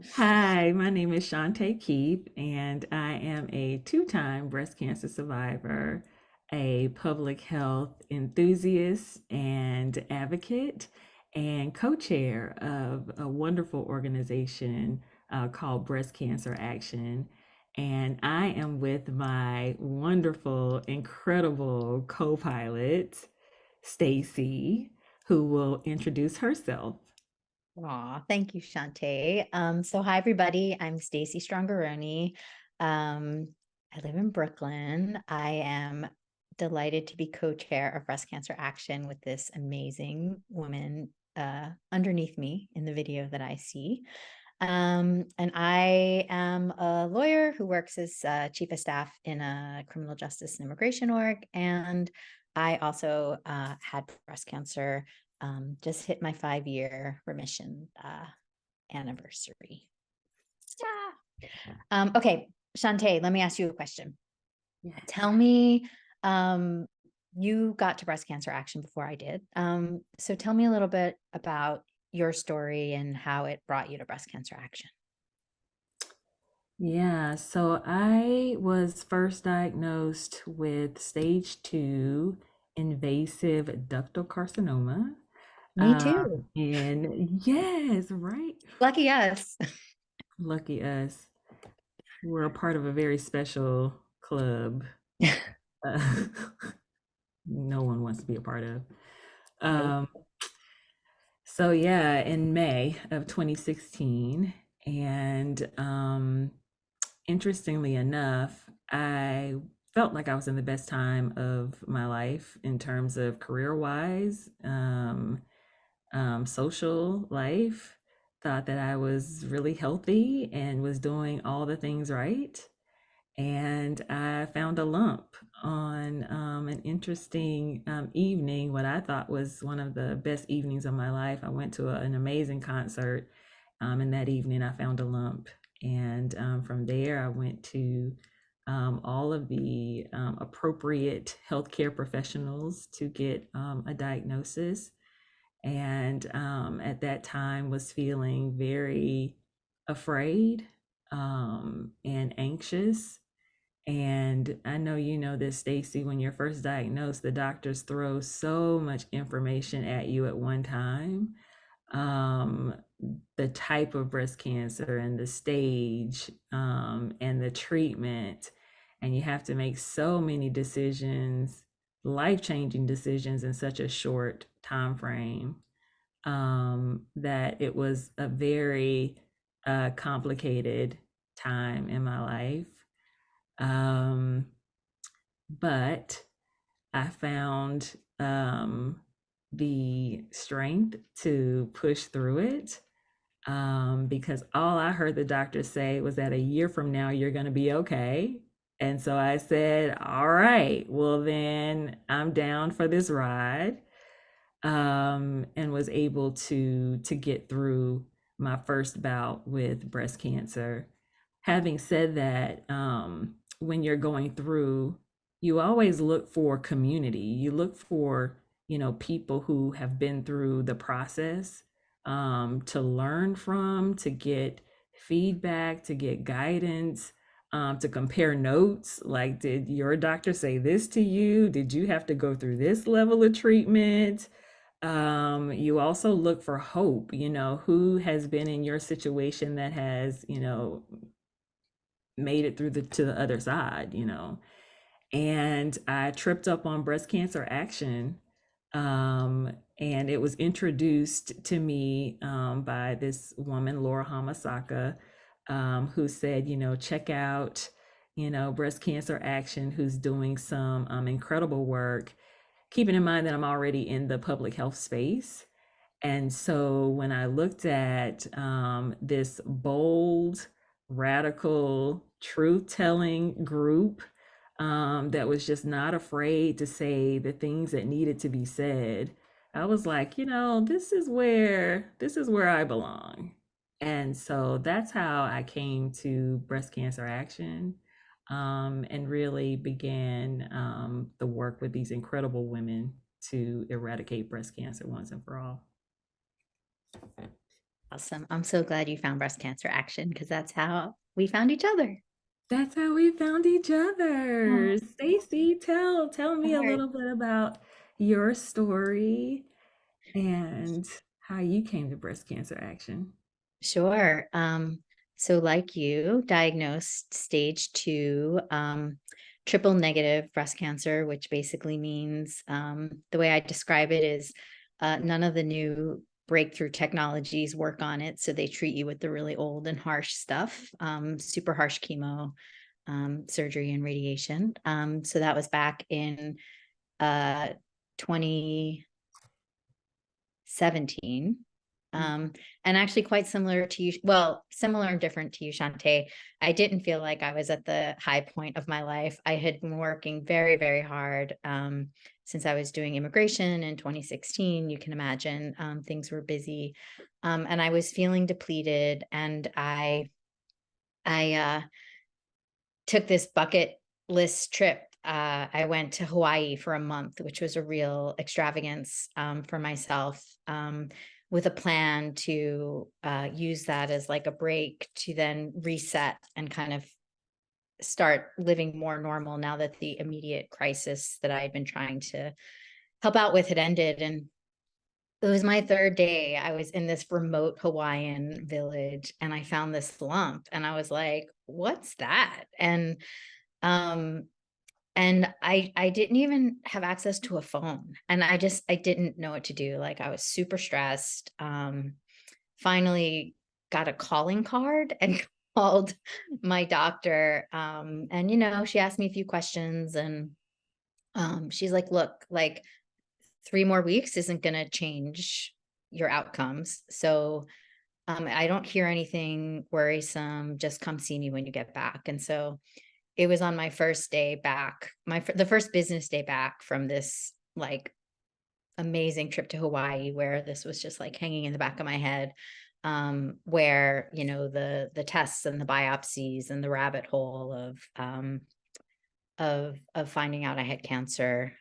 Hi, my name is Chante Keep, and I am a two-time breast cancer survivor, a public health enthusiast and advocate, and co-chair of a wonderful organization called Breast Cancer Action. And I am with my wonderful, incredible co-pilot, Stacey, who will introduce herself. Aw, thank you, Chante. So hi everybody. I'm Stacey Strongaroni. I live in Brooklyn. I am delighted to be co-chair of Breast Cancer Action with this amazing woman underneath me in the video that I see. And I am a lawyer who works as chief of staff in a criminal justice and immigration org. And I also had breast cancer, just hit my 5-year remission anniversary. Okay, Chante, let me ask you a question. Tell me, um, you got to breast cancer action before I did. So tell me a little bit about your story and how it brought you to breast cancer action. Yeah, so I was first diagnosed with stage 2 invasive ductal carcinoma. Me too. And yes, right. Lucky us. Lucky us. We're a part of a very special club. Uh, no one wants to be a part of. Nope. Um, so yeah, in May of 2016, and interestingly enough, I felt like I was in the best time of my life in terms of career wise, social life. Thought that I was really healthy and was doing all the things right. And I found a lump on an interesting evening, what I thought was one of the best evenings of my life. I went to an amazing concert, and that evening I found a lump. And from there, I went to all of the appropriate healthcare professionals to get a diagnosis. And at that time, was feeling very afraid and anxious, and I know you know this, Stacey, when you're first diagnosed, the doctors throw so much information at you at one time. Um, the type of breast cancer and the stage and the treatment. And you have to make so many decisions, life-changing decisions in such a short time frame, that it was a very complicated time in my life. Um, but I found the strength to push through it, because all I heard the doctor say was that a year from now, you're going to be okay. And so I said, all right, well, then I'm down for this ride, and was able to get through my first bout with breast cancer. Having said that, when you're going through, you always look for community. You look for, people who have been through the process, to learn from, to get feedback, to get guidance, to compare notes. Like, did your doctor say this to you? Did you have to go through this level of treatment? You also look for hope, who has been in your situation that has, made it through to the other side, And I tripped up on breast cancer action. And it was introduced to me by this woman, Laura Hamasaka, who said, check out, breast cancer action, who's doing some incredible work, keeping in mind that I'm already in the public health space. And so when I looked at this bold, radical, truth telling group that was just not afraid to say the things that needed to be said, I was like, this is where I belong. And so that's how I came to Breast Cancer Action, and really began the work with these incredible women to eradicate breast cancer once and for all. Awesome. I'm so glad you found Breast Cancer Action because that's how we found each other. That's how we found each Oh, other. Stacy, tell me all a right. little bit about your story and how you came to breast cancer action. Sure. So like you, diagnosed stage 2, triple negative breast cancer, which basically means the way I describe it is none of the new breakthrough technologies work on it. So they treat you with the really old and harsh stuff, super harsh chemo, surgery, and radiation. So that was back in uh, 20 17. Mm. Um, and actually quite similar to you, well, similar and different to you, Chante. I didn't feel like I was at the high point of my life. I had been working very, very hard since I was doing immigration in 2016. You can imagine things were busy. And I was feeling depleted, and I took this bucket list trip. I went to Hawaii for a month, which was a real extravagance for myself, with a plan to use that as like a break to then reset and kind of start living more normal now that the immediate crisis that I had been trying to help out with had ended. And it was my third day. I was in this remote Hawaiian village and I found this lump and I was like, what's that? Um, and I didn't even have access to a phone, and I didn't know what to do. Like, I was super stressed. Finally got a calling card and called my doctor. And she asked me a few questions, and she's like, look, like 3 more weeks isn't gonna change your outcomes. So I don't hear anything worrisome. Just come see me when you get back. And so it was on my first day back, the first business day back from this like amazing trip to Hawaii, where this was just like hanging in the back of my head, where the tests and the biopsies and the rabbit hole of finding out I had cancer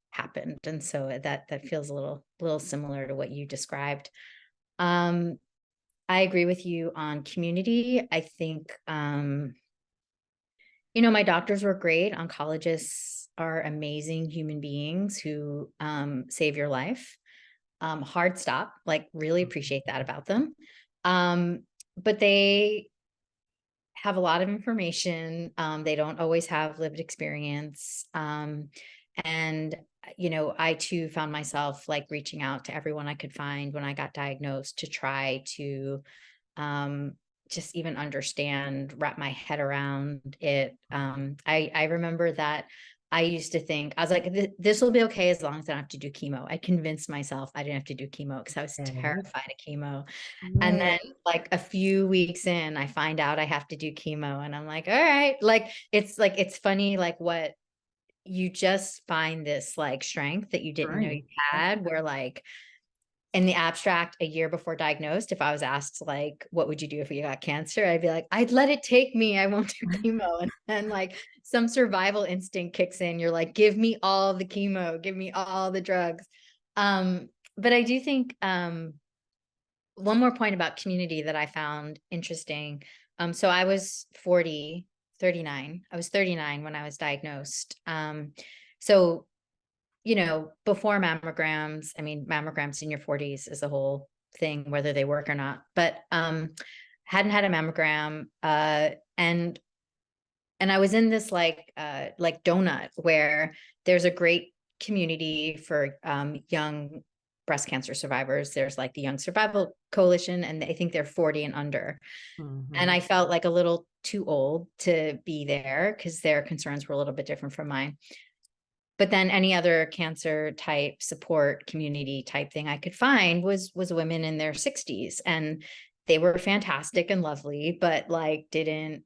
happened. And so that feels a little similar to what you described. um I agree with you on community. I think my doctors were great. Oncologists are amazing human beings who save your life. Hard stop, like really appreciate that about them. Um, but they have a lot of information. They don't always have lived experience. And I too found myself like reaching out to everyone I could find when I got diagnosed to try to um, just even understand, wrap my head around it. I remember that I used to think, I was like, this will be okay as long as I don't have to do chemo. I convinced myself I didn't have to do chemo because I was Yes. terrified of chemo. And Yes. then like a few weeks in, I find out I have to do chemo, and I'm like, all right, it's funny, like what you just find this like strength that you didn't know you Strength. had, where like in the abstract, a year before diagnosed, if I was asked like, what would you do if you got cancer? I'd be like, I'd let it take me. I won't do chemo. And then like some survival instinct kicks in. You're like, give me all the chemo, give me all the drugs. But I do think one more point about community that I found interesting. So I was 39. I was 39 when I was diagnosed. So before mammograms, I mean, mammograms in your 40s is a whole thing, whether they work or not, but hadn't had a mammogram. And I was in this like donut where there's a great community for young breast cancer survivors. There's like the Young Survival Coalition, and I think they're 40 and under. And Hmm. I felt like a little too old to be there because their concerns were a little bit different from mine. But then any other cancer type support community type thing I could find was women in their 60s, and they were fantastic and lovely, but like didn't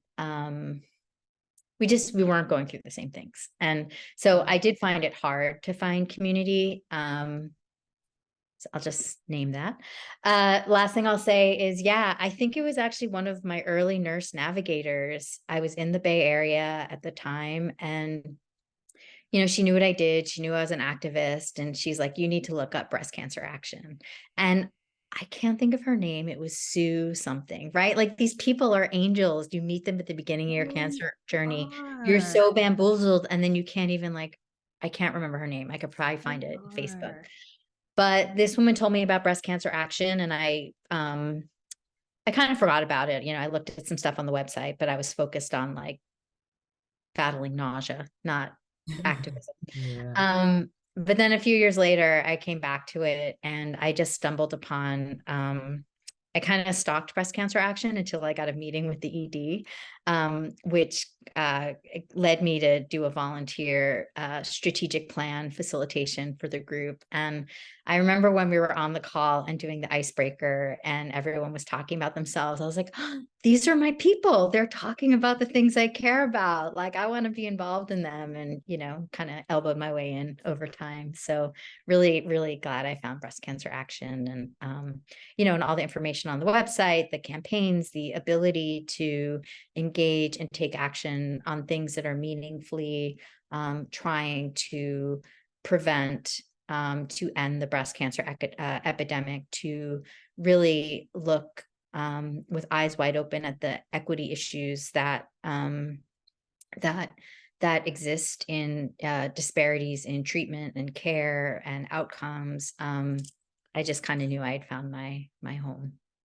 we weren't going through the same things. And so I did find it hard to find community. So I'll just name that. Last thing I'll say is, yeah, I think it was actually one of my early nurse navigators. I was in the Bay Area at the time, and she knew what I did. She knew I was an activist, and she's like, you need to look up breast cancer action. And I can't think of her name. It was Sue something, right? Like these people are angels. You meet them at the beginning of your They cancer journey. You're are. so bamboozled, and then you can't even like, I can't remember her name. I could probably They find it on Facebook. are. But this woman told me about Breast Cancer Action, and I kind of forgot about it. I looked at some stuff on the website, but I was focused on like battling nausea, not activism. Yeah. But then a few years later, I came back to it, and I just stumbled upon, I kind of stalked Breast Cancer Action until I got a meeting with the ED, which led me to do a volunteer strategic plan facilitation for the group. And I remember when we were on the call and doing the icebreaker and everyone was talking about themselves, I was like, oh, these are my people. They're talking about the things I care about. Like I want to be involved in them, and, kind of elbowed my way in over time. So really, really glad I found Breast Cancer Action, and all the information on the website, the campaigns, the ability to engage and take action on things that are meaningfully trying to prevent, to end the breast cancer epidemic, to really look with eyes wide open at the equity issues that that exist in disparities in treatment and care and outcomes. I just kind of knew I had found my home.